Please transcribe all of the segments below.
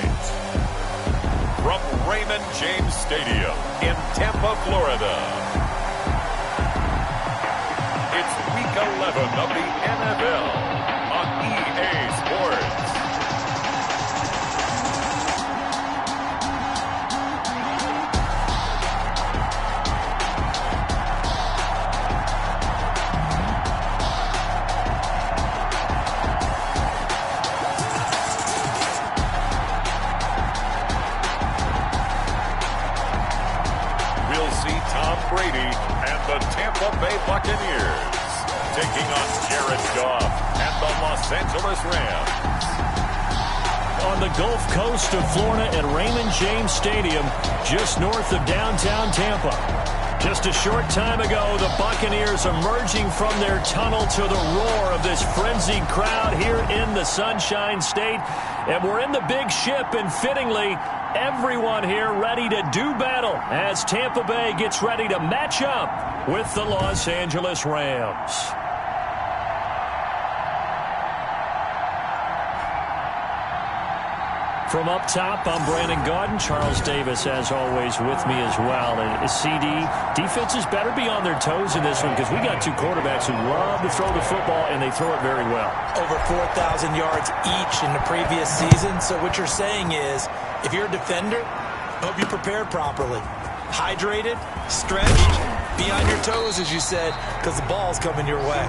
tonight. From Raymond James Stadium in Tampa, Florida, it's Week 11 of the NFL on EA Sports. Brady and the Tampa Bay Buccaneers taking on Jared Goff and the Los Angeles Rams. On the Gulf Coast of Florida at Raymond James Stadium, just north of downtown Tampa. Just a short time ago, the Buccaneers emerging from their tunnel to the roar of this frenzied crowd here in the Sunshine State. And we're in the big ship, and fittingly, everyone here ready to do battle as Tampa Bay gets ready to match up with the Los Angeles Rams. From up top, I'm Brandon Gaudin. Charles Davis, as always, with me as well. And CD, defenses better be on their toes in this one because we got two quarterbacks who love to throw the football, and they throw it very well. Over 4,000 yards each in the previous season. So what you're saying is, if you're a defender, hope you prepared properly. Hydrated, stretched, be on your toes, as you said, because the ball's coming your way.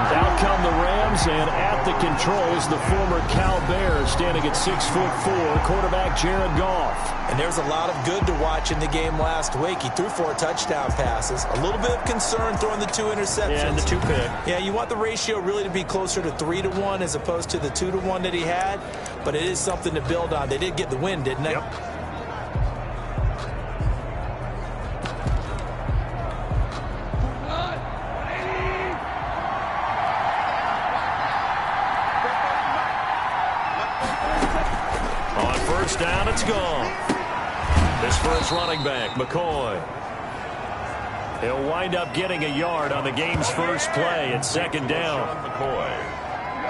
Out come the Rams, and at the controls, the former Cal Bear standing at 6'4", quarterback Jared Goff. And there's a lot of good to watch in the game last week. He threw 4 touchdown passes. A little bit of concern throwing the 2 interceptions. Yeah, and the 2 pick. Yeah, you want the ratio really to be closer to 3-1 as opposed to the 2-1 that he had. But it is something to build on. They did get the win, didn't they? Yep. Down, it's gone. This for his running back, McCoy. He'll wind up getting a yard on the game's first play at 2nd down.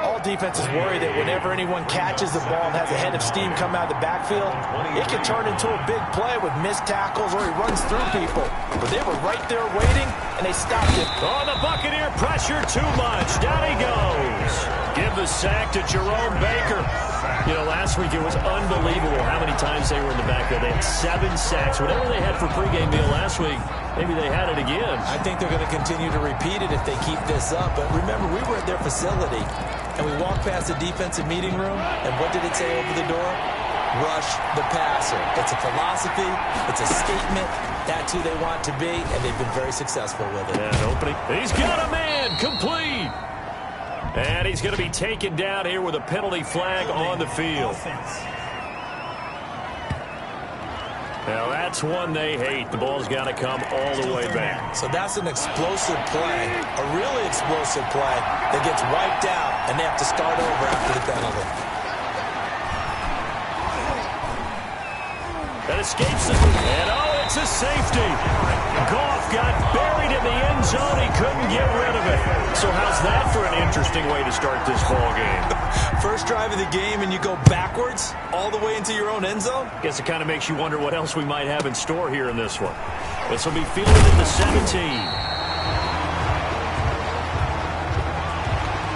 All defenses worry that whenever anyone catches the ball and has a head of steam come out of the backfield, it can turn into a big play with missed tackles or he runs through people. But they were right there waiting, and they stopped it. Oh, the Buccaneer pressure too much. Down he goes. Give the sack to Jerome Baker. You know, last week it was unbelievable how many times they were in the backfield. They had 7 sacks. Whatever they had for pregame meal last week, maybe they had it again. I think they're going to continue to repeat it if they keep this up. But remember, we were at their facility, and we walked past the defensive meeting room, and what did it say over the door? Rush the passer. It's a philosophy. It's a statement. That's who they want to be, and they've been very successful with it. And opening. He's got a man. Complete. And he's going to be taken down here with a penalty flag on the field. Now, that's one they hate. The ball's got to come all the way back. So that's an explosive play, a really explosive play that gets wiped out, and they have to start over after the penalty. That escapes it. And, oh, it's a safety. Goff got buried in the end zone. He couldn't get rid of it. So how's that for an interesting way to start this ball game? First drive of the game, and you go backwards all the way into your own end zone? Guess it kind of makes you wonder what else we might have in store here in this one. This will be fielded at the 17.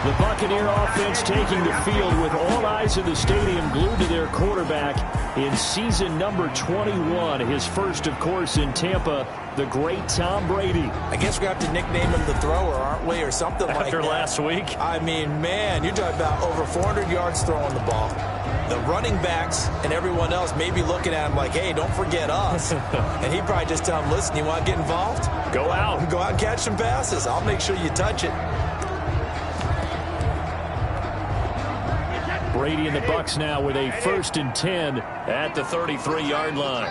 The Buccaneer offense taking the field with all eyes in the stadium glued to their quarterback in season number 21. His first, of course, in Tampa, the great Tom Brady. I guess we have to nickname him the thrower, aren't we, or something like that. After last week? I mean, man, you're talking about over 400 yards throwing the ball. The running backs and everyone else may be looking at him like, hey, don't forget us. And he'd probably just tell him, listen, you want to get involved? Go out. Go out and catch some passes. I'll make sure you touch it. Brady and the Bucs now with a 1st and 10 at the 33-yard line.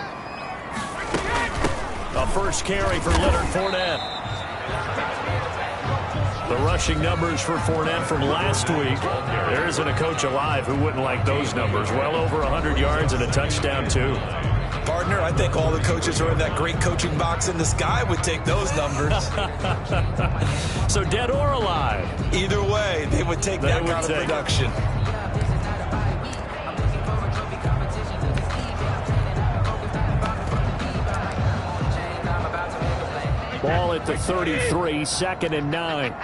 A first carry for Leonard Fournette. The rushing numbers for Fournette from last week. There isn't a coach alive who wouldn't like those numbers. Well over 100 yards and a touchdown, too. Partner, I think all the coaches who are in that great coaching box in the sky would take those numbers. So dead or alive? Either way, they would take that kind of production. at the 33, 2nd and 9.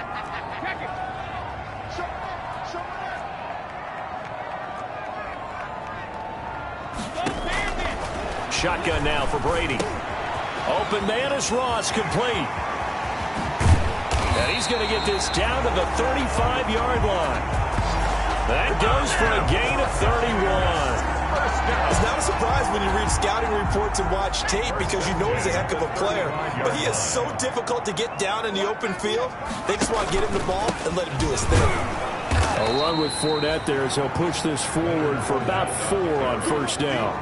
Shotgun now for Brady. Open man is Ross, complete. And he's going to get this down to the 35-yard line. That goes for a gain of 31. It's not a surprise when you read scouting reports and watch tape because you know he's a heck of a player. But he is so difficult to get down in the open field. They just want to get him the ball and let him do his thing. A run with Fournette there as he'll push this forward for about 4 on first down.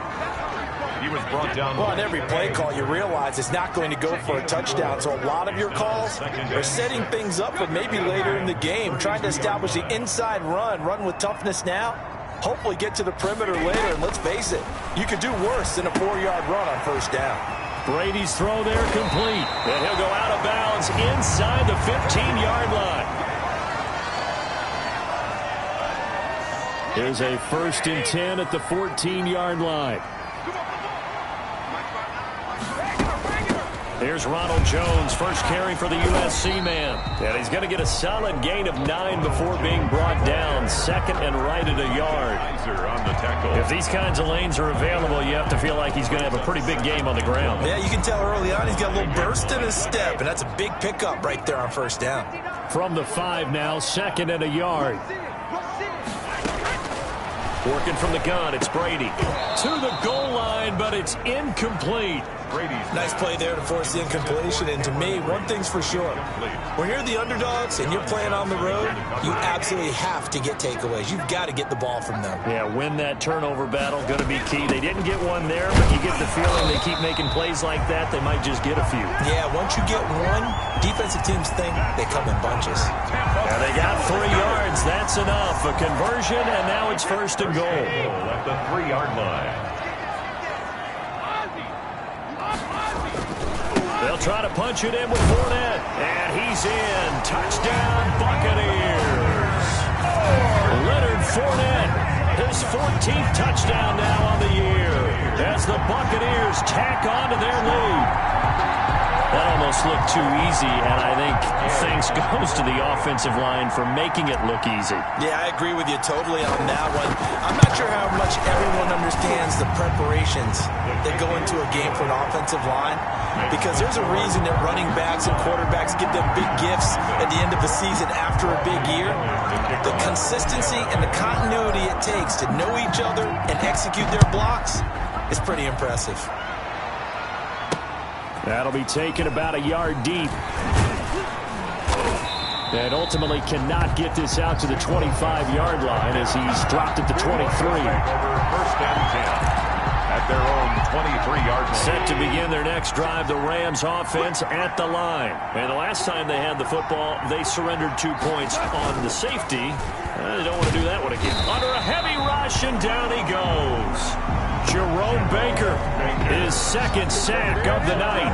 He was brought down. Well, on every play call, you realize it's not going to go for a touchdown. So a lot of your calls are setting things up for maybe later in the game, trying to establish the inside run with toughness now. Hopefully get to the perimeter later, and let's face it, you could do worse than a 4-yard run on first down. Brady's throw there complete. And he'll go out of bounds inside the 15-yard line. Here's a 1st and 10 at the 14-yard line. Here's Ronald Jones, first carry for the USC man. And he's going to get a solid gain of 9 before being brought down. 2nd and right at a yard. On the tackle. If these kinds of lanes are available, you have to feel like he's going to have a pretty big game on the ground. Yeah, you can tell early on he's got a little burst in his step, and that's a big pickup right there on first down. From the 5 now, 2nd and a yard. Working from the gun, it's Brady. To the goal line, but it's incomplete. Nice play there to force the incompletion. And to me, one thing's for sure. When you're the underdogs and you're playing on the road, you absolutely have to get takeaways. You've got to get the ball from them. Yeah, win that turnover battle, going to be key. They didn't get one there, but you get the feeling they keep making plays like that, they might just get a few. Yeah, once you get one, defensive teams think they come in bunches. Yeah, they got 3 yards. That's enough. A conversion, and now it's 1st and goal. At the 3-yard line. They'll try to punch it in with Fournette. And he's in. Touchdown, Buccaneers. Leonard Fournette, his 14th touchdown now on the year, as the Buccaneers tack on to their lead. That almost looked too easy, and I think thanks goes to the offensive line for making it look easy. Yeah, I agree with you totally on that one. I'm not sure how much everyone understands the preparations that go into a game for an offensive line, because there's a reason that running backs and quarterbacks give them big gifts at the end of the season after a big year. The consistency and the continuity it takes to know each other and execute their blocks is pretty impressive. That'll be taken about a yard deep. And ultimately cannot get this out to the 25-yard line as he's dropped at the 23. Over 1st and 10 at their own 23-yard line. Set to begin their next drive, the Rams offense at the line. And the last time they had the football, they surrendered 2 points on the safety. They don't want to do that one again. Under a heavy rush, and down he goes. Jerome Baker, his 2nd sack of the night.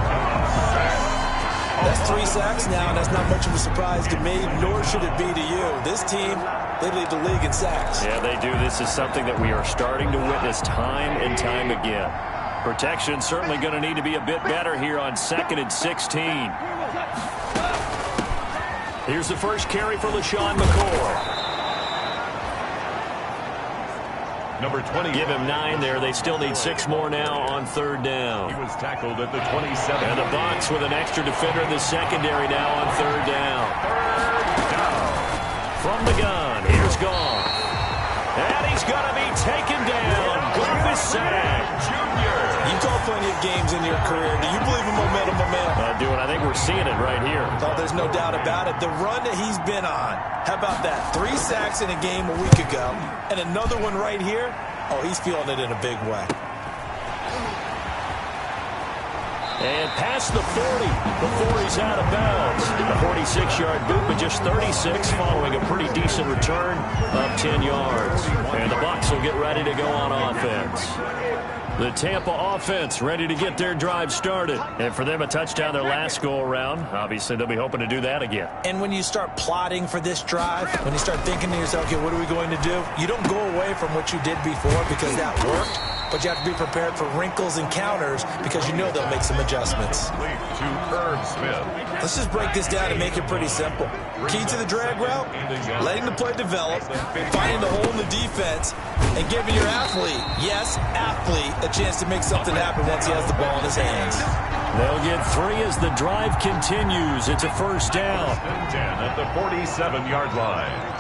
That's 3 sacks now, and that's not much of a surprise to me, nor should it be to you. This team, they lead the league in sacks. Yeah, they do. This is something that we are starting to witness time and time again. Protection certainly going to need to be a bit better here on 2nd and 16. Here's the first carry for LaShawn McCoy. Number 20. Give him 9 there. They still need 6 more now on 3rd down. He was tackled at the 27. And the Bucs with an extra defender in the secondary now on 3rd down. 3rd down. From the gun, here's Goff. And he's going to be taken down. Goff is sacked. Junior. You've called plenty of games in your career. Do you believe in momentum? I think we're seeing it right here. Oh, there's no doubt about it. The run that he's been on. How about that? 3 sacks in a game a week ago. And another one right here. Oh, he's feeling it in a big way. And past the 40 before he's out of bounds. A 46-yard boot, but just 36 following a pretty decent return of 10 yards. And the Bucs will get ready to go on offense. The Tampa offense ready to get their drive started. And for them, a touchdown their last go-around. Obviously, they'll be hoping to do that again. And when you start plotting for this drive, when you start thinking to yourself, okay, what are we going to do? You don't go away from what you did before because that worked. but you have to be prepared for wrinkles and counters because you know they'll make some adjustments. To Irv Smith. Let's just break this down and make it pretty simple. Key to the drag route, letting the play develop, finding the hole in the defense, and giving your athlete, yes, athlete, a chance to make something happen once he has the ball in his hands. They'll get 3 as the drive continues. It's a first down. 10 at the 47-yard line.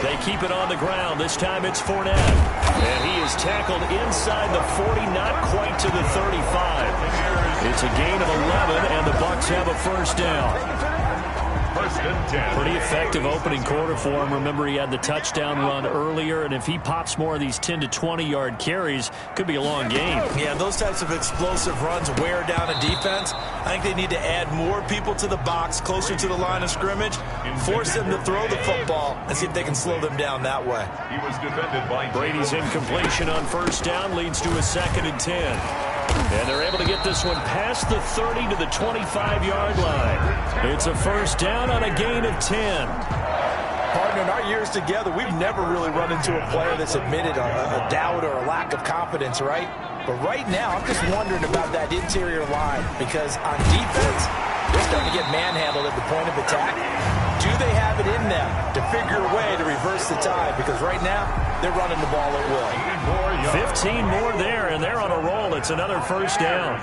They keep it on the ground. This time it's Fournette. And he is tackled inside the 40, not quite to the 35. It's a gain of 11, and the Bucs have a first down. First and 10. Pretty effective opening quarter for him. Remember, he had the touchdown run earlier, and if he pops more of these 10 to 20-yard carries, could be a long game. Yeah, those types of explosive runs wear down a defense. I think they need to add more people to the box, closer to the line of scrimmage, force them to throw the football, and see if they can slow them down that way. He was defended by Brady's incompletion on first down leads to a 2nd and 10. And they're able to get this one past the 30 to the 25-yard line. It's a first down on a gain of 10. Partner, in our years together, we've never really run into a player that's admitted a doubt or a lack of confidence, right? But right now, I'm just wondering about that interior line because on defense, they're starting to get manhandled at the point of attack. Do they have it in them to figure a way to reverse the tide? Because right now, they're running the ball at will. 15 more there, and they're on a roll. It's another first down.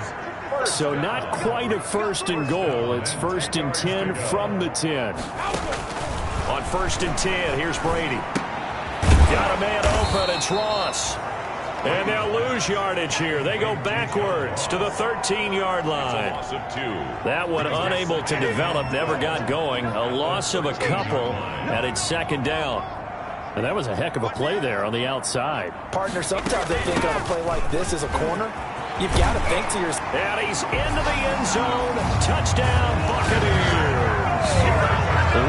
So not quite a first and goal. It's 1st and 10 from the 10. On 1st and 10, here's Brady. Got a man open. It's Ross. And they'll lose yardage here. They go backwards to the 13-yard line. That one unable to develop, never got going. A loss of a couple, and it's 2nd down. And that was a heck of a play there on the outside. Partner, sometimes they think on a play like this as a corner, you've got to think to yourself. And he's into the end zone. Touchdown, Buccaneers.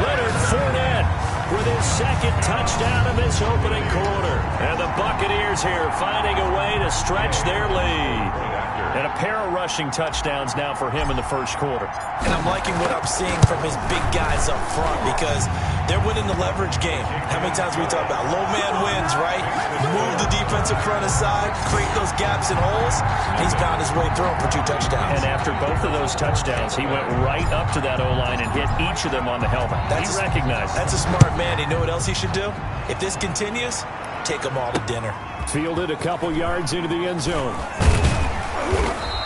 Leonard Fournette with his 2nd touchdown in this opening quarter. And the Buccaneers here finding a way to stretch their lead. And a pair of rushing touchdowns now for him in the first quarter. And I'm liking what I'm seeing from his big guys up front because they're winning the leverage game. How many times we talk about low man wins, right? Move the defensive front aside, create those gaps and holes. He's found his way through them for 2 touchdowns. And after both of those touchdowns, he went right up to that O-line and hit each of them on the helmet. He recognized it. That's a smart man. You know what else he should do? If this continues, take them all to dinner. Fielded a couple yards into the end zone.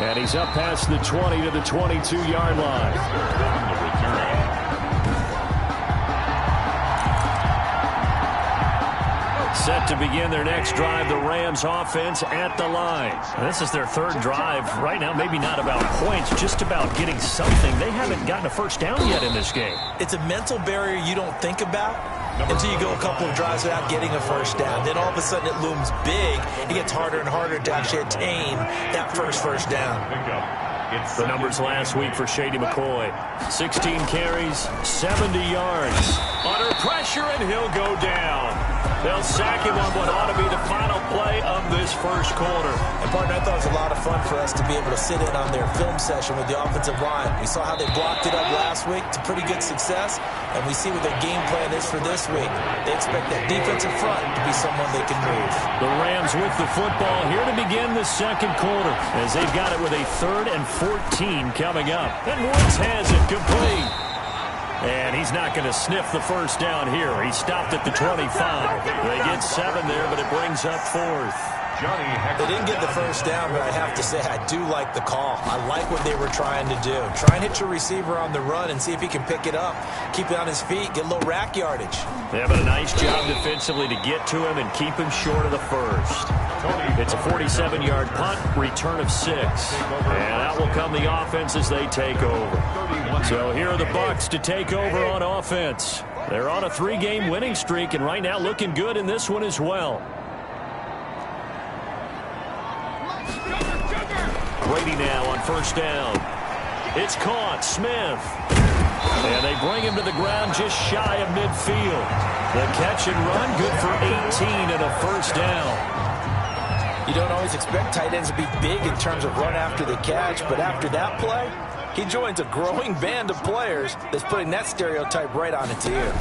And he's up past the 20 to the 22-yard line. Set to begin their next drive, the Rams offense at the line. And this is their 3rd drive. Right now, maybe not about points, just about getting something. They haven't gotten a first down yet in this game. It's a mental barrier you don't think about until you go a couple of drives without getting a first down. Then all of a sudden it looms big. It gets harder and harder to actually attain that first down. The numbers last week for Shady McCoy. 16 carries, 70 yards. Under pressure, and he'll go down. They'll sack him on what ought to be the final play of this first quarter. And, partner, I thought it was a lot of fun for us to be able to sit in on their film session with the offensive line. We saw how they blocked it up last week to pretty good success, and we see what their game plan is for this week. They expect that defensive front to be someone they can move. The Rams with the football here to begin the second quarter as they've got it with a 3rd and 14 coming up. And Woods has it complete. And he's not going to sniff the first down here. He stopped at the 25. They get 7 there, but it brings up 4th. They didn't get the first down, but I have to say I do like the call. I like what they were trying to do. Try and hit your receiver on the run and see if he can pick it up. Keep it on his feet, get a little rack yardage. They have a nice job defensively to get to him and keep him short of the first. It's a 47-yard punt, return of 6. And out will come the offense as they take over. So here are the Bucs to take over on offense. They're on a 3-game winning streak, and right now looking good in this one as well. Brady now on first down. It's caught. Smith. And they bring him to the ground just shy of midfield. The catch and run good for 18 and a first down. You don't always expect tight ends to be big in terms of run after the catch, but after that play, he joins a growing band of players that's putting that stereotype right on its ear.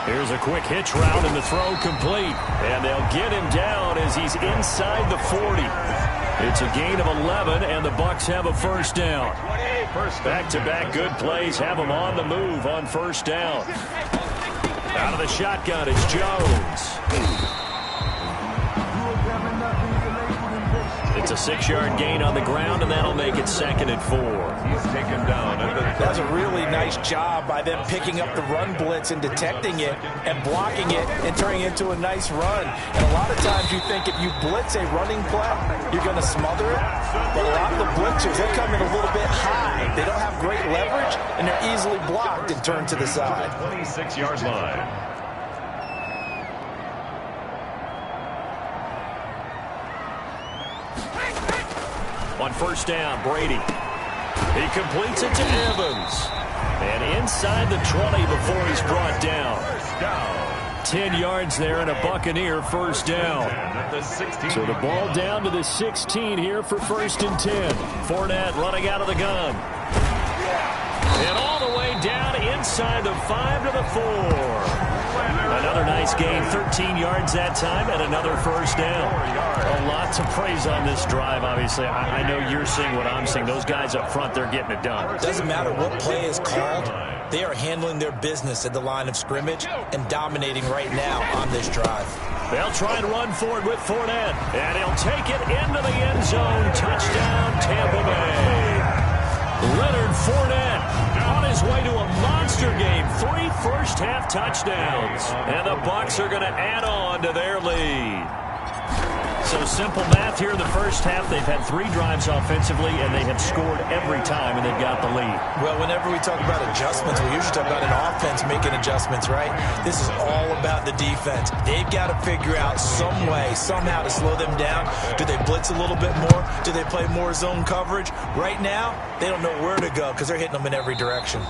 Here's a quick hitch route and the throw complete. And they'll get him down as he's inside the 40. It's a gain of 11, and the Bucs have a first down. Back-to-back good plays have them on the move on first down. Out of the shotgun, it's Jones. It's a 6-yard gain on the ground, and that'll make it 2nd and 4. He's taken down. That was a really nice job by them picking up the run blitz and detecting it and blocking it and turning it into a nice run. And a lot of times you think if you blitz a running play, you're going to smother it. But a lot of the blitzers, they come in a little bit high. They don't have great leverage, and they're easily blocked and turned to the side. 26-yard line. On first down, Brady. He completes it to Evans. And inside the 20 before he's brought down. 10 yards there and a Buccaneer first down. So the ball down to the 16 here for 1st and 10. Fournette running out of the gun. And all the way down inside the 5 to the 4. Another nice gain, 13 yards that time, and another first down. A lot to praise on this drive, obviously. I know you're seeing what I'm seeing. Those guys up front, they're getting it done. It doesn't matter what play is called. They are handling their business at the line of scrimmage and dominating right now on this drive. They'll try and run forward with Fournette, and he'll take it into the end zone. Touchdown, Tampa Bay. Leonard Fournette on his way to a monster game. 3 first-half touchdowns. And the Bucs are going to add on to their lead. So simple math here in the first half. They've had 3 drives offensively, and they have scored every time, and they've got the lead. Well, whenever we talk about adjustments, we usually talk about an offense making adjustments, right? This is all about the defense. They've got to figure out some way, somehow to slow them down. Do they blitz a little bit more? Do they play more zone coverage? Right now, they don't know where to go because they're hitting them in every direction.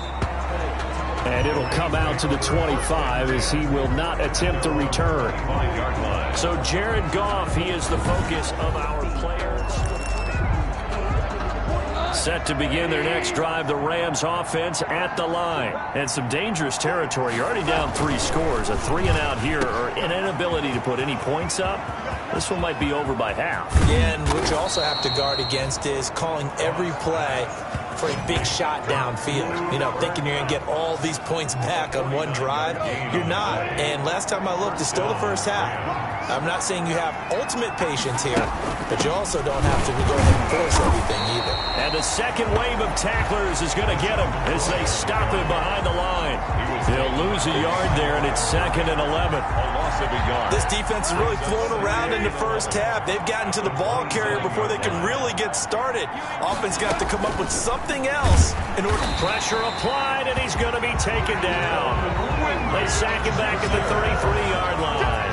And it'll come out to the 25 as he will not attempt to return. So Jared Goff, he is the focus of our players. Set to begin their next drive, the Rams offense at the line. And some dangerous territory. You're already down 3 scores. A 3-and-out here or an inability to put any points up. This one might be over by half. Yeah, and what you also have to guard against is calling every play for a big shot downfield. You know, thinking you're going to get all these points back on one drive. You're not. And last time I looked, it's still the first half. I'm not saying you have ultimate patience here, but you also don't have to go ahead and force everything either. And the second wave of tacklers is going to get him as they stop him behind the line. They'll lose a yard there, and it's 2nd and 11. This defense is really thrown around in the first half. They've gotten to the ball carrier before they can really get started. Offense got to come up with something else in order. Pressure applied, and he's going to be taken down. They sack him back at the 33-yard line.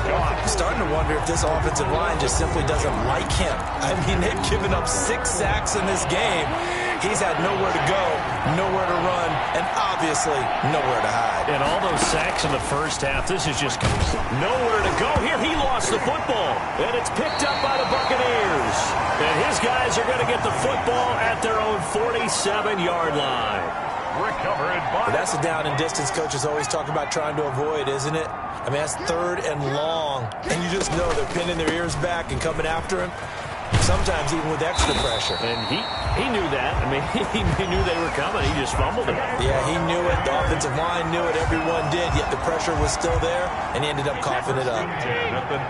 I'm starting to wonder if this offensive line just simply doesn't like him. I mean, they've given up 6 sacks in this game. He's had nowhere to go, nowhere to run, and obviously nowhere to hide. And all those sacks in the first half, this is just nowhere to go. Here he lost the football, and it's picked up by the Buccaneers. And his guys are going to get the football at their own 47-yard line. Recovered by... That's a down and distance coaches always talk about trying to avoid, isn't it? I mean, that's 3rd and long, and you just know they're pinning their ears back and coming after him. Sometimes even with extra pressure. And he knew that. I mean, he knew they were coming. He just fumbled it. Yeah, he knew it. The offensive line knew it. Everyone did, yet the pressure was still there, and he ended up coughing it up.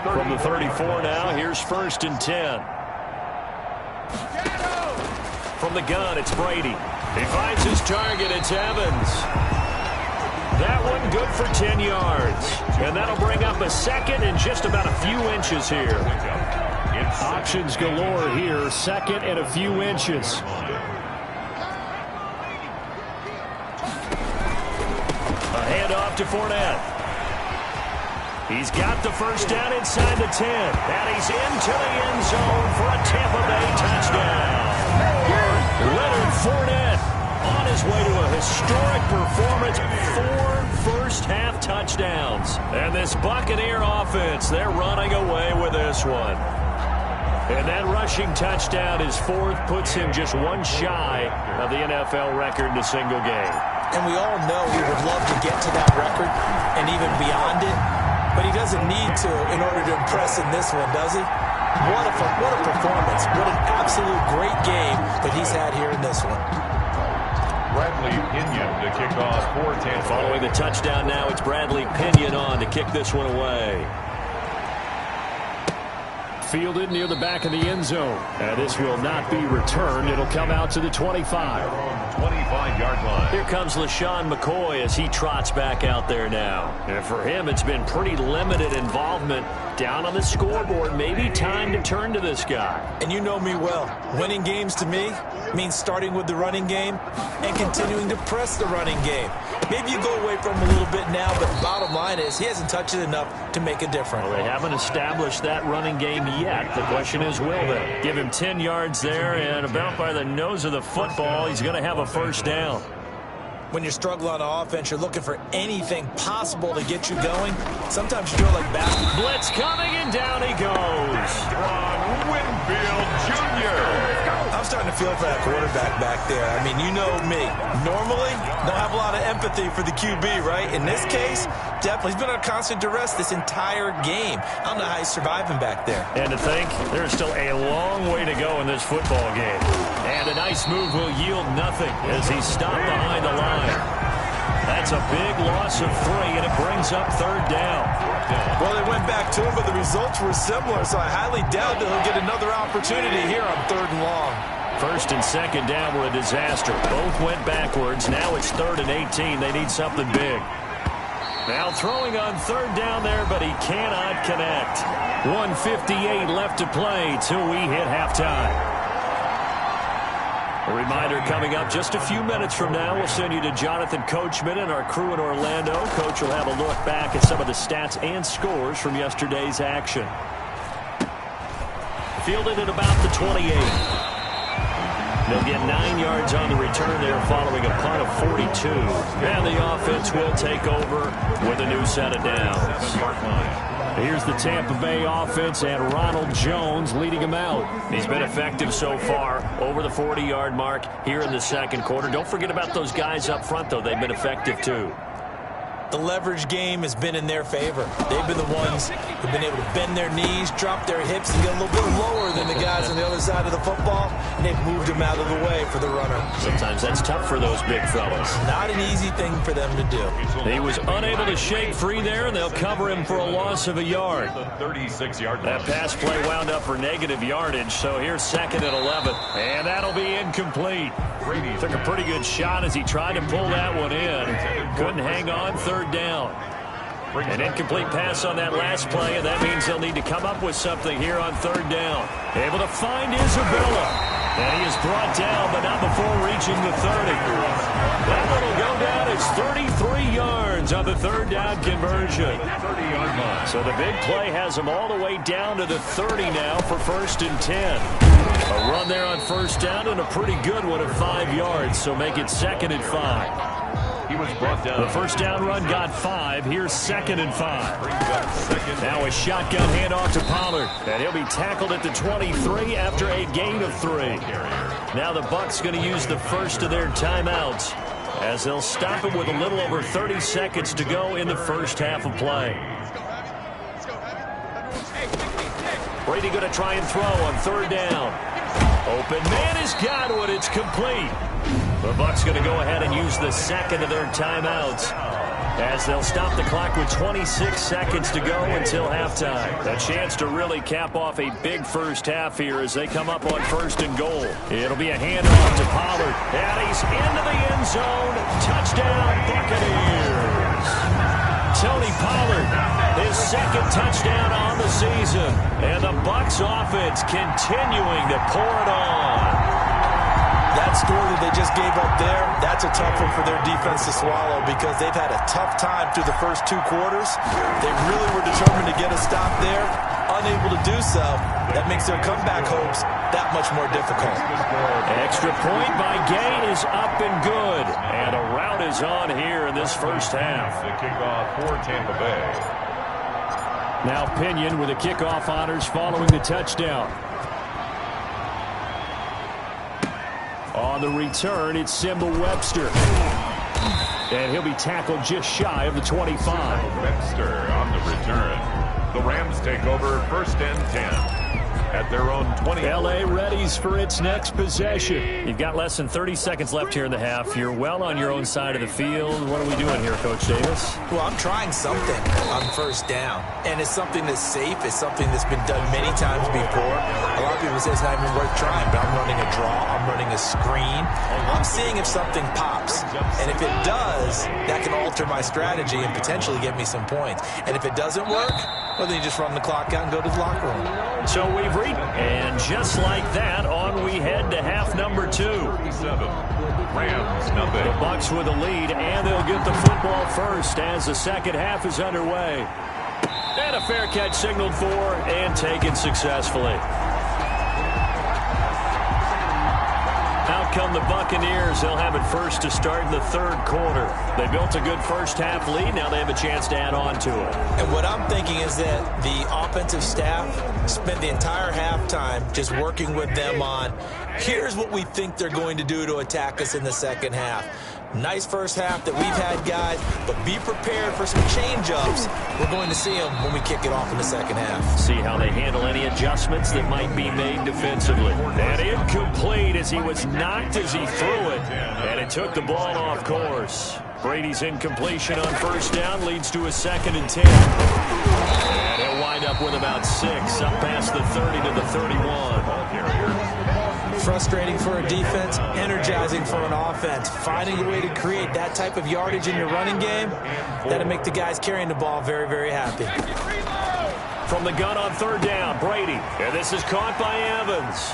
From the 34 now, here's 1st and 10. From the gun, it's Brady. He finds his target. It's Evans. That one good for 10 yards. And that'll bring up a 2nd and just about a few inches here. Options galore here. 2nd and a few inches. A handoff to Fournette. He's got the first down inside the 10. And he's into the end zone for a Tampa Bay touchdown. Leonard Fournette on his way to a historic performance. 4 first-half touchdowns. And this Buccaneer offense, they're running away with this one. And that rushing touchdown, his 4th, puts him just 1 shy of the NFL record in a single game. And we all know he would love to get to that record and even beyond it, but he doesn't need to in order to impress in this one, does he? What a performance. What an absolute great game that he's had here in this one. Bradley Pinion to kick off for Tampa. Following the touchdown now, it's Bradley Pinion on to kick this one away. Fielded near the back of the end zone. And this will not be returned. It'll come out to the 25. 25-yard line. Here comes LaShawn McCoy as he trots back out there now. And for him, it's been pretty limited involvement down on the scoreboard. Maybe time to turn to this guy. And you know me well. Winning games to me means starting with the running game and continuing to press the running game. Maybe you go away from him a little bit now, but the bottom line is he hasn't touched it enough to make a difference. Well, they haven't established that running game yet. The question is, will they? Give him 10 yards there, and about by the nose of the football, he's going to have a first down. When you're struggling on offense, you're looking for anything possible to get you going. Sometimes you feel like basketball. Blitz coming, and down he goes. Ron Winfield Jr. I'm starting to feel for that quarterback back there. I mean, you know me. Normally, don't have a lot of empathy for the QB, right? In this case, definitely. He's been on constant duress this entire game. I don't know how he's surviving back there. And to think, there's still a long way to go in this football game. And a nice move will yield nothing as he's stopped behind the line. That's a big loss of 3, and it brings up third down. Well, they went back to him, but the results were similar, so I highly doubt that he'll get another opportunity here on 3rd and long. First and second down were a disaster. Both went backwards. Now it's 3rd and 18. They need something big. Now throwing on 3rd down there, but he cannot connect. 1:58 left to play till we hit halftime. A reminder coming up just a few minutes from now. We'll send you to Jonathan Coachman and our crew in Orlando. Coach will have a look back at some of the stats and scores from yesterday's action. Fielded at about the 28. They'll get 9 yards on the return there following a punt of 42. And the offense will take over with a new set of downs. Here's the Tampa Bay offense and Ronald Jones leading them out. He's been effective so far over the 40-yard mark here in the second quarter. Don't forget about those guys up front, though. They've been effective, too. The leverage game has been in their favor. They've been the ones who've been able to bend their knees, drop their hips, and get a little bit lower than the guys on the other side of the football, and they've moved them out of the way for the runner. Sometimes that's tough for those big fellas. Not an easy thing for them to do. He was unable to shake free there, and they'll cover him for a loss of a yard. 36-yard That pass play wound up for negative yardage, so here's 2nd and 11. And that'll be incomplete. Took a pretty good shot as he tried to pull that one in. Couldn't hang on. 3rd down. An incomplete pass on that last play, and that means they'll need to come up with something here on 3rd down. Able to find Isabella. And he is brought down, but not before reaching the 30. That one will go down. It's 33 yards on the 3rd down conversion. 30-yard line. So the big play has him all the way down to the 30 now for 1st and 10. A run there on 1st down and a pretty good one at 5 yards, so make it 2nd and 5. He was brought down. The 1st down run got 5. Here's 2nd and 5. Now a shotgun handoff to Pollard, and he'll be tackled at the 23 after a gain of 3. Now the Bucs going to use the first of their timeouts as they'll stop it with a little over 30 seconds to go in the first half of play. Brady going to try and throw on 3rd down. Open man has got it. It's complete. The Bucs going to go ahead and use the 2nd of their timeouts as they'll stop the clock with 26 seconds to go until halftime. A chance to really cap off a big first half here as they come up on 1st and goal. It'll be a handoff to Pollard. And he's into the end zone. Touchdown, Buccaneers. Tony Pollard, his 2nd touchdown on the season. And the Bucs offense continuing to pour it on. That score that they just gave up there, that's a tough one for their defense to swallow because they've had a tough time through the first 2 quarters. They really were determined to get a stop there. Unable to do so, that makes their comeback hopes that much more difficult. Extra point by Gay is up and good. And a rout is on here in this first half. The kickoff for Tampa Bay. Now Pinion with the kickoff honors following the touchdown. On the return, it's Simba Webster. And he'll be tackled just shy of the 25. Webster on the return. The Rams take over 1st and 10. At their own 20. L.A. readies for its next possession. You've got less than 30 seconds left here in the half. You're well on your own side of the field. What are we doing here, Coach Davis? Well, I'm trying something on 1st down. And it's something that's safe. It's something that's been done many times before. A lot of people say it's not even worth trying, but I'm running a draw. I'm running a screen. I'm seeing if something pops. And if it does, that can alter my strategy and potentially get me some points. And if it doesn't work, well, then you just run the clock out and go to the locker room. So we've reached, and just like that, on we head to half number 2. 7. Rams nothing. The Bucs with a lead, and they'll get the football first as the second half is underway. And a fair catch signaled for and taken successfully. Out come the Buccaneers. They'll have it first to start in the 3rd quarter. They built a good first half lead. Now they have a chance to add on to it. And what I'm thinking is that the offensive staff spent the entire halftime just working with them on, here's what we think they're going to do to attack us in the second half. Nice first half that we've had, guys, but be prepared for some change-ups. We're going to see them when we kick it off in the second half. See how they handle any adjustments that might be made defensively. And incomplete as he was knocked as he threw it, and it took the ball off course. Brady's incompletion on 1st down leads to a 2nd and 10. And he'll wind up with about 6, up past the 30 to the 31. Frustrating for a defense, energizing for an offense. Finding a way to create that type of yardage in your running game, that'll make the guys carrying the ball very, very happy. From the gun on 3rd down, Brady. And this is caught by Evans.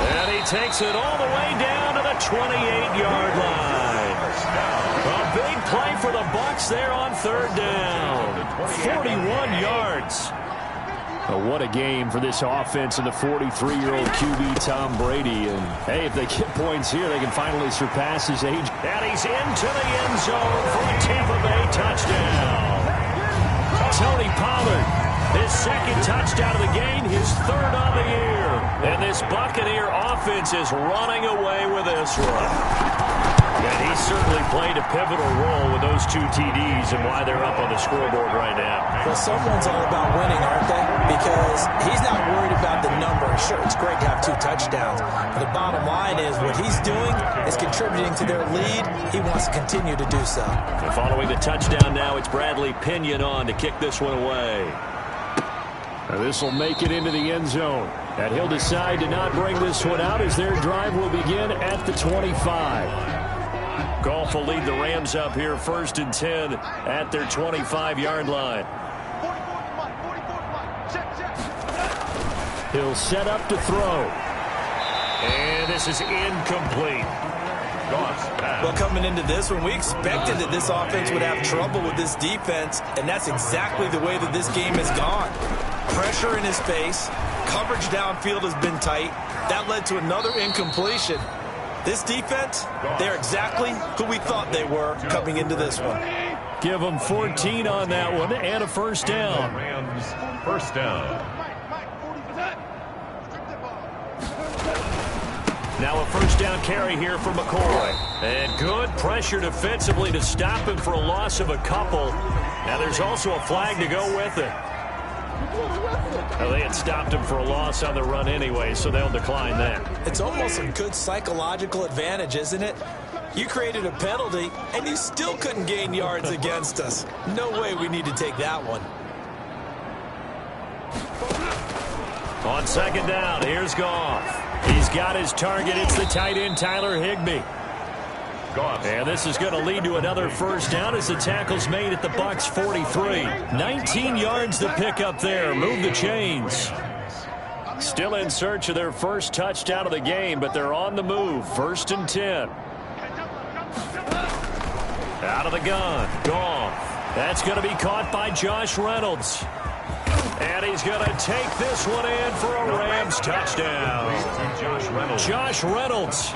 And he takes it all the way down to the 28-yard line. A big play for the Bucs there on 3rd down. 41 yards. Oh, what a game for this offense and the 43-year-old QB Tom Brady. And, hey, if they get points here, they can finally surpass his age. And he's into the end zone for a Tampa Bay touchdown. Tony Pollard, his 2nd touchdown of the game, his 3rd on the year. And this Buccaneer offense is running away with this one. And he certainly played a pivotal role with those 2 TDs and why they're up on the scoreboard right now. Well, someone's all about winning, aren't they? Because he's not worried about the number. Sure, it's great to have 2 touchdowns. But the bottom line is what he's doing is contributing to their lead. He wants to continue to do so. And following the touchdown now, it's Bradley Pinion on to kick this one away. Now this will make it into the end zone. And he'll decide to not bring this one out as their drive will begin at the 25. Goff will lead the Rams up here 1st and 10 at their 25-yard line. He'll set up to throw. And this is incomplete. Well, coming into this one, we expected that this offense would have trouble with this defense, and that's exactly the way that this game has gone. Pressure in his face. Coverage downfield has been tight. That led to another incompletion. This defense, they're exactly who we thought they were coming into this one. Give them 14 on that one and a 1st down. Rams 1st down. Now a 1st down carry here for McCoy. And good pressure defensively to stop him for a loss of a couple. Now there's also a flag to go with it. Well, they had stopped him for a loss on the run anyway, so they'll decline that. It's almost a good psychological advantage, isn't it? You created a penalty, and you still couldn't gain yards against us. No way we need to take that one. On 2nd down, here's Goff. He's got his target. It's the tight end, Tyler Higbee. And this is going to lead to another 1st down as the tackle's made at the Bucs 43. 19 yards to pick up there. Move the chains. Still in search of their 1st touchdown of the game, but they're on the move. 1st and 10. Out of the gun. Goff. That's going to be caught by Josh Reynolds. And he's going to take this one in for a Rams touchdown. Josh Reynolds,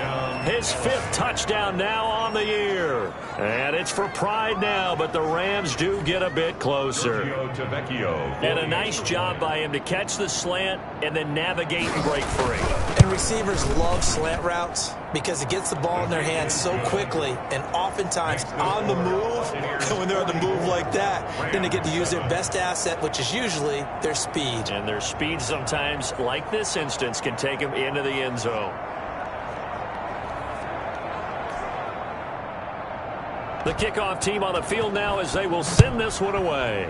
his 5th touchdown now on the year. And it's for pride now, but the Rams do get a bit closer. And a nice job by him to catch the slant and then navigate and break free. And receivers love slant routes because it gets the ball in their hands so quickly and oftentimes on the move. And when they're on the move like that, then they get to use their best asset, which is usually their speed. And their speed sometimes, like this instance, can take them into the end zone. The kickoff team on the field now as they will send this one away.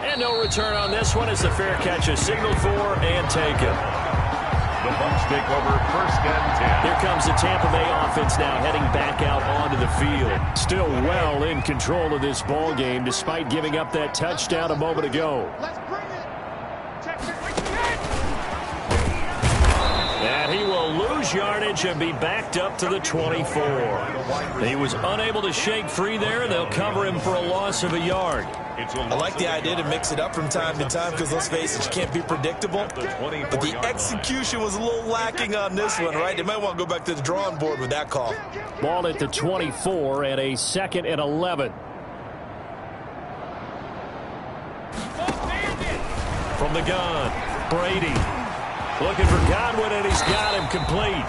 And no return on this one as the fair catch is signaled for and taken. The Bucs take over 1st and 10. Here comes the Tampa Bay offense now heading back out onto the field. Still well in control of this ball game despite giving up that touchdown a moment ago. And he will lose yardage and be backed up to the 24. He was unable to shake free there. They'll cover him for a loss of a yard. I like the idea to mix it up from time to time because, let's face it, you can't be predictable. But the execution was a little lacking on this one, right? They might want to go back to the drawing board with that call. Ball at the 24 and a 2nd and 11. From the gun, Brady. Looking for Godwin, and he's got him complete.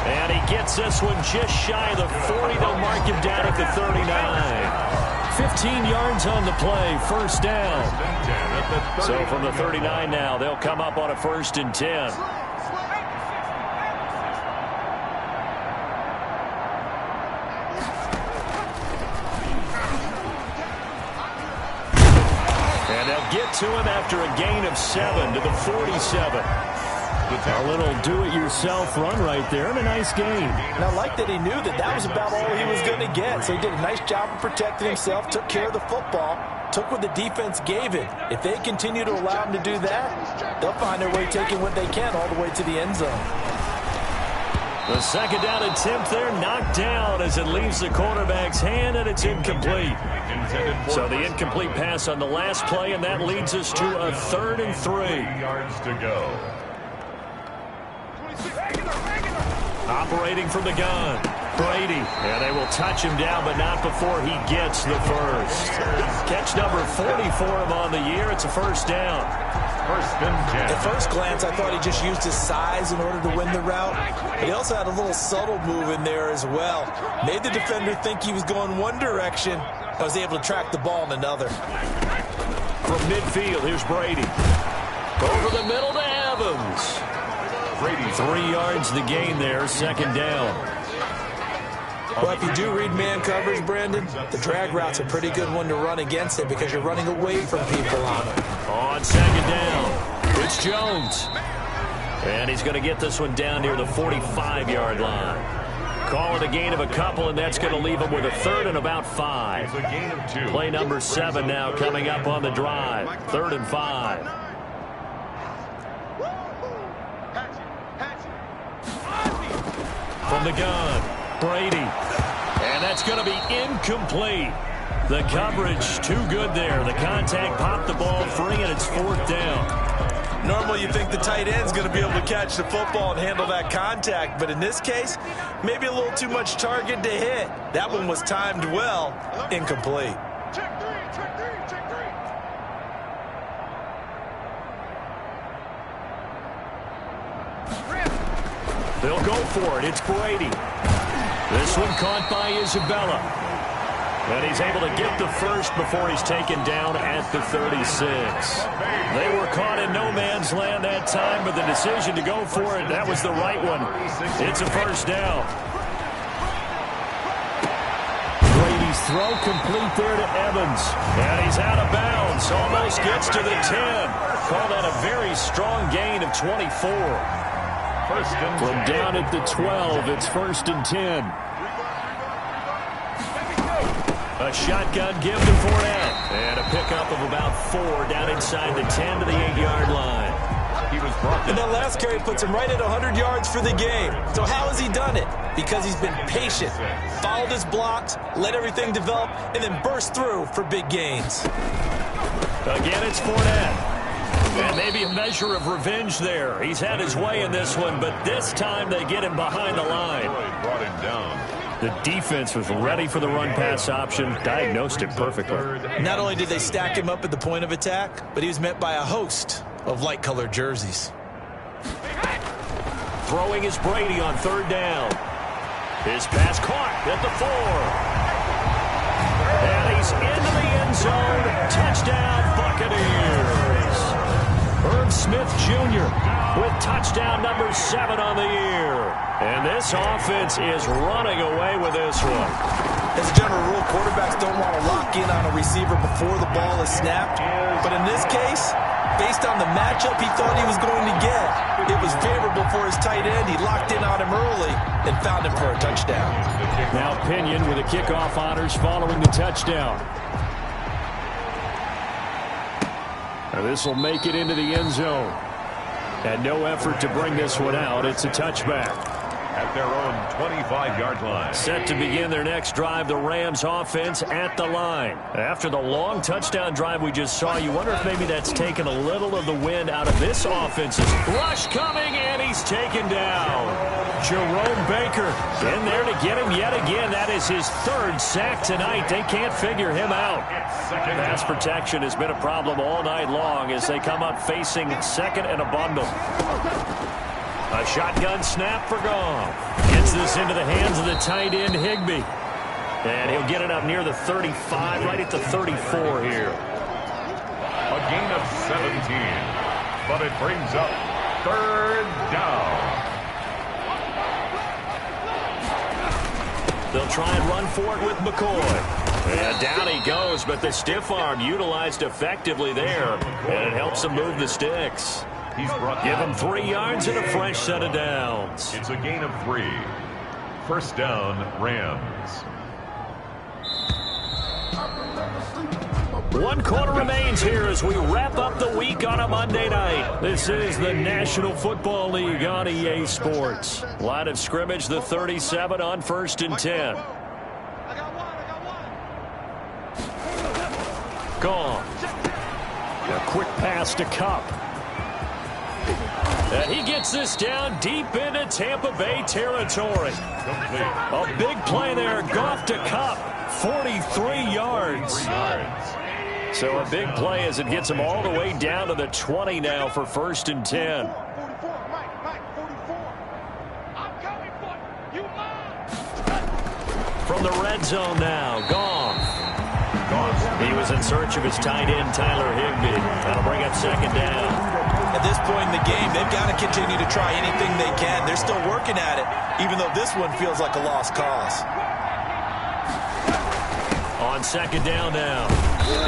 And he gets this one just shy of the 40. They'll mark him down at the 39. 15 yards on the play, 1st down. So from the 39 now, they'll come up on a 1st and 10. And they'll get to him after a gain of 7 to the 47. A little do-it-yourself run right there and a nice game. And I like that he knew that that was about all he was going to get. So he did a nice job of protecting himself, took care of the football, took what the defense gave him. If they continue to allow him to do that, they'll find their way taking what they can all the way to the end zone. The 2nd down attempt there knocked down as it leaves the quarterback's hand, and it's incomplete. So the incomplete pass on the last play, and that leads us to a 3rd and 3. Yards to go. Operating from the gun, Brady. And they will touch him down, but not before he gets the first. Catch number 40 for him on the year. It's a 1st down. 1st and 10. At first glance, I thought he just used his size in order to win the route. But he also had a little subtle move in there as well. Made the defender think he was going one direction. I was able to track the ball in another. From midfield, here's Brady. Over the middle to Evans. Brady. 3 yards the gain there, 2nd down. Well, if you do read man coverage, Brandon, the drag route's a pretty good one to run against it because you're running away from people on it. On 2nd down, it's Jones. And he's going to get this one down near the 45-yard line. Call it a gain of a couple, and that's going to leave him with a 3rd and about 5. It's a gain of 2. Play number 7 now coming up on the drive. 3rd and 5. From the gun, Brady. And that's going to be incomplete. The coverage too good there. The contact popped the ball free, and it's 4th down. Normally you think the tight end's going to be able to catch the football and handle that contact, but in this case, maybe a little too much target to hit. That one was timed well, incomplete. They'll go for it. It's Brady. This one caught by Isabella. And he's able to get the first before he's taken down at the 36. They were caught in no man's land that time, but the decision to go for it, that was the right one. It's a 1st down. Brady's throw complete there to Evans. And he's out of bounds. Almost gets to the 10. Call that a very strong gain of 24. From down at the 12, it's 1st and 10. A shotgun give to Fournette. And a pickup of about 4 down inside the 10 to the 8-yard line. And that last carry puts him right at 100 yards for the game. So how has he done it? Because he's been patient, followed his blocks, let everything develop, and then burst through for big gains. Again, it's Fournette. And maybe a measure of revenge there. He's had his way in this one, but this time they get him behind the line. Brought him down. The defense was ready for the run-pass option, diagnosed it perfectly. Not only did they stack him up at the point of attack, but he was met by a host of light-colored jerseys. Throwing is Brady on third down. His pass caught at the 4. And he's into the end zone. Touchdown, Buccaneers. Herb Smith Jr. with touchdown number 7 on the year. And this offense is running away with this one. As a general rule, quarterbacks don't want to lock in on a receiver before the ball is snapped. But in this case, based on the matchup he thought he was going to get, it was favorable for his tight end. He locked in on him early and found him for a touchdown. Now Pinion with the kickoff honors following the touchdown. Now this will make it into the end zone. And no effort to bring this one out. It's a touchback. At their own 25-yard line. Set to begin their next drive, the Rams offense at the line. After the long touchdown drive we just saw, you wonder if maybe that's taken a little of the wind out of this offense's rush coming, and he's taken down. Jerome Baker in there to get him yet again. That is his 3rd sack tonight. They can't figure him out. Pass protection has been a problem all night long as they come up facing second and a bundle. A shotgun snap for Goff. Gets this into the hands of the tight end, Higbee. And he'll get it up near the 35, right at the 34 here. A gain of 17. But it brings up 3rd down. They'll try and run for it with McCoy. And down he goes, but the stiff arm utilized effectively there. And it helps him move the sticks. Give him 3 yards and a fresh set of downs. It's a gain of 3. First down, Rams. 1 quarter remains here as we wrap up the week on a Monday night. This is the National Football League on EA Sports. Line of scrimmage, the 37 on 1st and 10. Gone. A quick pass to Kupp. And he gets this down deep into Tampa Bay territory. A big play there. Goff to Kupp. 43 yards. So a big play as it gets him all the way down to the 20 now for 1st and 10. From the red zone now, Goff. He was in search of his tight end, Tyler Higbee. That'll bring up 2nd down. At this point in the game, they've got to continue to try anything they can. They're still working at it, even though this one feels like a lost cause. On 2nd down now,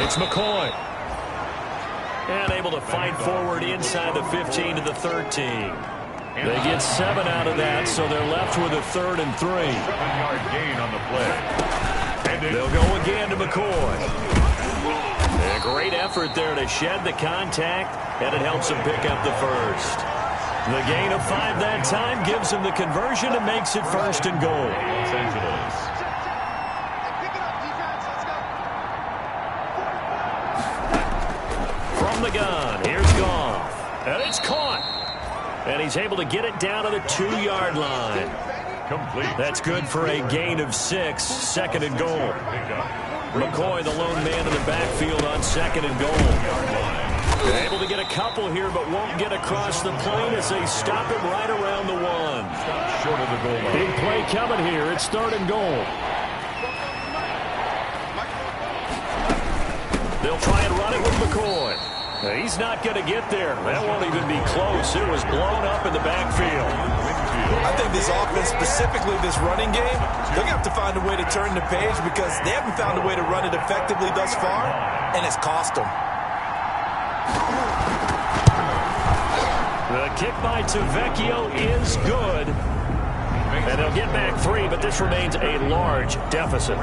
it's McCoy. And able to fight forward inside the 15 to the 13. They get 7 out of that, so they're left with a 3rd and 3. 7-yard gain on the play. They'll go again to McCoy. A great effort there to shed the contact, and it helps him pick up the 1st. The gain of 5 that time gives him the conversion and makes it 1st and goal. Los Angeles. From the gun, here's Goff. And it's caught. And he's able to get it down to the 2-yard line. Complete. That's good for a gain of 6, 2nd and goal. McCoy, the lone man in the backfield on 2nd and goal. They're able to get a couple here, but won't get across the plane as they stop him right around the 1. Short of the goal line. Big play coming here. It's 3rd and goal. They'll try and run it with McCoy. He's not going to get there. That won't even be close. It was blown up in the backfield. I think this offense, specifically this running game, they're going to have to find a way to turn the page because they haven't found a way to run it effectively thus far, and it's cost them. The kick by Tavecchio is good. And they'll get back 3, but this remains a large deficit.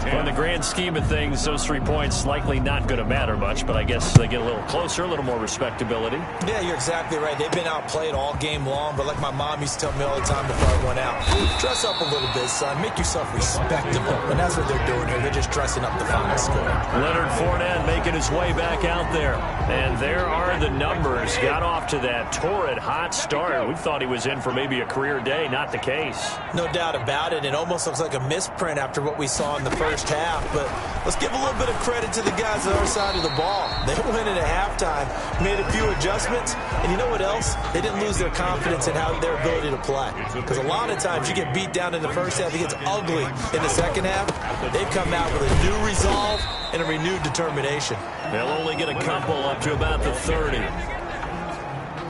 In the grand scheme of things, those 3 points likely not going to matter much, but I guess they get a little closer, a little more respectability. Yeah, you're exactly right. They've been outplayed all game long, but like my mom used to tell me all the time before I went out, dress up a little bit, son. Make yourself respectable. And that's what they're doing here. They're just dressing up the final score. Leonard Fournette making his way back out there. And there are the numbers. Got off to that torrid hot start. We thought he was in for maybe a career day. Not the case. pace. No doubt about it. It almost looks like a misprint after what we saw in the first half. But let's give a little bit of credit to the guys on the other side of the ball. They went in at halftime, made a few adjustments, and you know what else? They didn't lose their confidence in their ability to play. Because a lot of times you get beat down in the first half, it gets ugly in the second half. They've come out with a new resolve and a renewed determination. They'll only get a couple up to about the 30.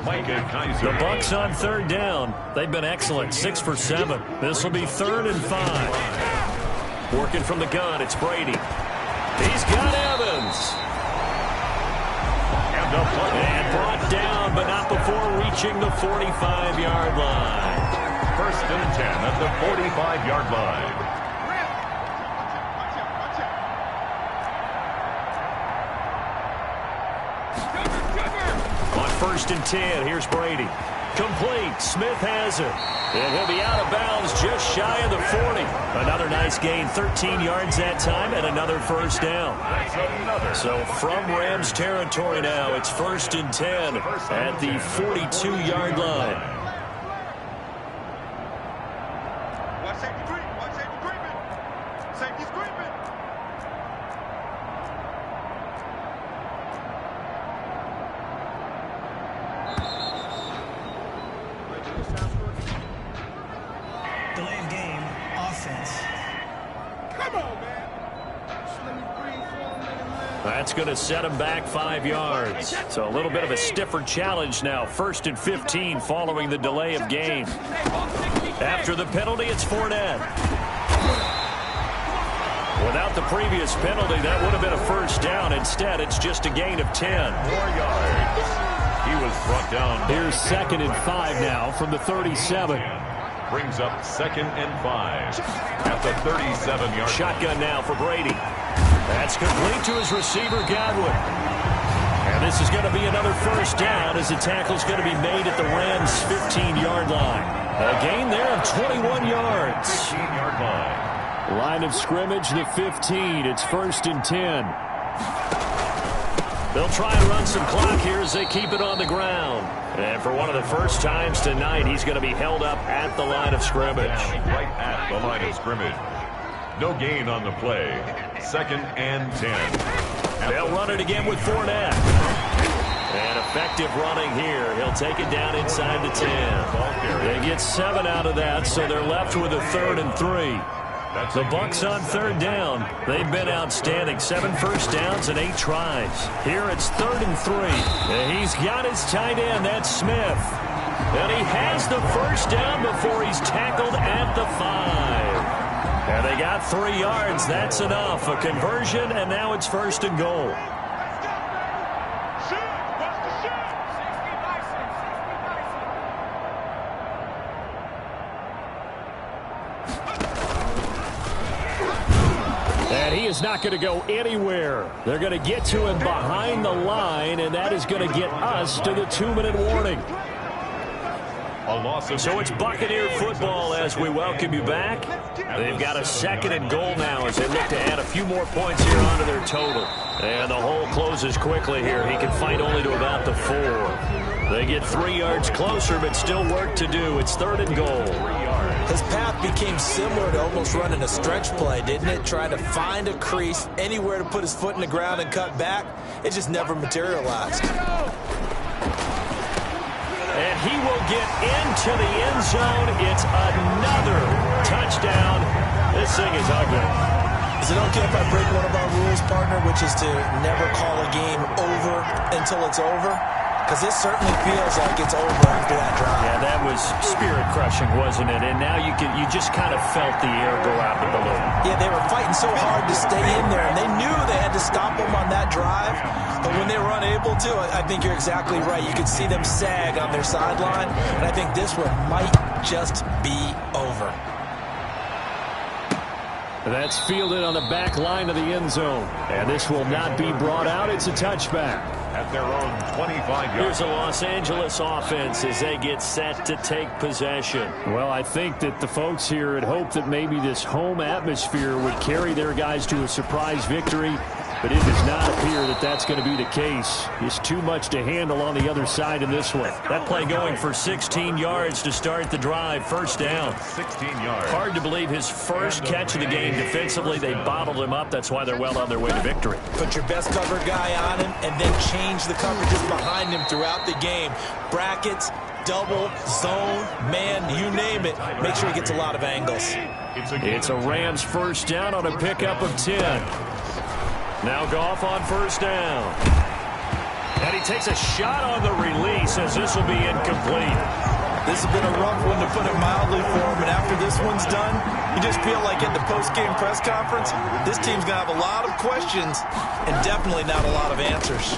The Bucs on third down. They've been excellent, 6 for 7. This will be 3rd and 5. Working from the gun, it's Brady. He's got Evans. And brought down, but not before reaching the 45-yard line. 1st and 10 at the 45-yard line. On 1st and 10, here's Brady. Complete. Smith has it. And he'll be out of bounds just shy of the 40. Another nice gain, 13 yards that time, and another first down. So from Rams territory now, it's 1st and 10 at the 42-yard line. Watch safety creep. Watch safety creeping. Safety's creeping. Delay of game, offense. Come on, man. Just let me breathe for a minute, man. That's going to set him back 5 yards. So a little bit of a stiffer challenge now. 1st and 15 following the delay of game. After the penalty, it's Fournette. Without the previous penalty, that would have been a first down. Instead, it's just a gain of 10. 4 yards. He was brought down. Here's 2nd and 5 now from the 37. Brings up 2nd and 5 at the 37-yard. Shotgun now for Brady. That's complete to his receiver, Godwin. And this is going to be another first down as the tackle's going to be made at the Rams' 15-yard line. A gain there of 21 yards. 15-yard line. Line of scrimmage, the 15. It's 1st and 10. They'll try and run some clock here as they keep it on the ground. And for one of the first times tonight, he's going to be held up at the line of scrimmage. Right at the line of scrimmage. No gain on the play. 2nd and 10. They'll run it again with Fournette. And effective running here. He'll take it down inside the 10. They get 7 out of that, so they're left with a 3rd and 3. The Bucs on third down. They've been outstanding. 7 first downs and 8 tries. Here it's 3rd and 3. And he's got his tight end. That's Smith. And he has the first down before he's tackled at the 5. And they got 3 yards. That's enough. A conversion, and now it's 1st and goal. He is not going to go anywhere. They're going to get to him behind the line, and that is going to get us to the 2-minute warning. So it's Buccaneer football as we welcome you back. They've got a 2nd and goal now as they look to add a few more points here onto their total. And the hole closes quickly here. He can fight only to about the 4. They get 3 yards closer, but still work to do. It's 3rd and goal. His path became similar to almost running a stretch play, didn't it? Trying to find a crease, anywhere to put his foot in the ground and cut back. It just never materialized. And he will get into the end zone. It's another touchdown. This thing is ugly. Is it okay if I break one of our rules, partner, which is to never call a game over until it's over? Because this certainly feels like it's over after that drive. Yeah, that was spirit-crushing, wasn't it? And now you just kind of felt the air go out the balloon. Yeah, they were fighting so hard to stay in there, and they knew they had to stop them on that drive. But when they were unable to, I think you're exactly right. You could see them sag on their sideline, and I think this one might just be over. That's fielded on the back line of the end zone. And this will not be brought out. It's a touchback. At their own 25 yards. Here's a Los Angeles offense as they get set to take possession. Well, I think that the folks here had hoped that maybe this home atmosphere would carry their guys to a surprise victory. but it does not appear that that's going to be the case. Just too much to handle on the other side in this one. That play going for 16 yards to start the drive. First down. 16 yards. Hard to believe his first catch of the game. Defensively, they bottled him up. That's why they're well on their way to victory. Put your best cover guy on him and then change the coverages behind him throughout the game. Brackets, double, zone, man, you name it. Make sure he gets a lot of angles. It's a Rams first down on a pickup of 10. Now Goff on first down. And he takes a shot on the release as this will be incomplete. This has been a rough one, to put it mildly, for him. And after this one's done, you just feel like at the post-game press conference, this team's going to have a lot of questions and definitely not a lot of answers.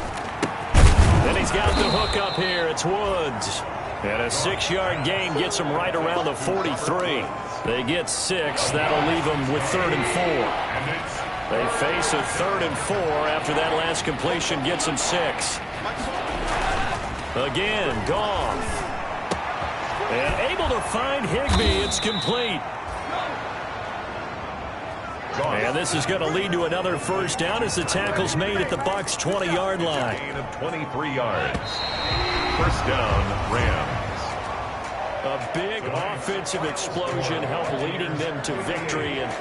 And he's got the hook up here. It's Woods. And a 6-yard gain gets him right around the 43. They get 6. That'll leave them with 3rd and 4. They face a 3rd and 4 after that last completion gets them 6. Again, Goff. And able to find Higbee. It's complete. And this is going to lead to another first down as the tackle's made at the Bucs 20-yard line. Gain of 23 yards. First down, Rams. A big offensive explosion helped leading them to victory. And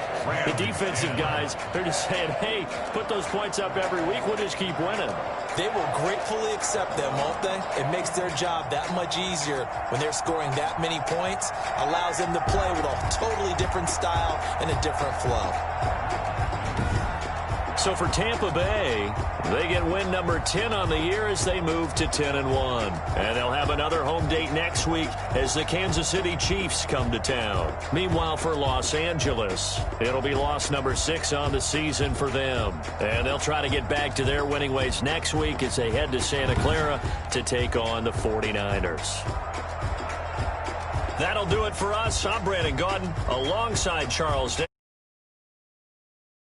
the defensive guys, they're just saying, hey, put those points up every week. We'll just keep winning. They will gratefully accept them, won't they? It makes their job that much easier when they're scoring that many points. Allows them to play with a totally different style and a different flow. So for Tampa Bay, they get win number 10 on the year as they move to 10-1. And they'll have another home date next week as the Kansas City Chiefs come to town. Meanwhile, for Los Angeles, it'll be loss number 6 on the season for them. And they'll try to get back to their winning ways next week as they head to Santa Clara to take on the 49ers. That'll do it for us. I'm Brandon Gaudin alongside Charles Day.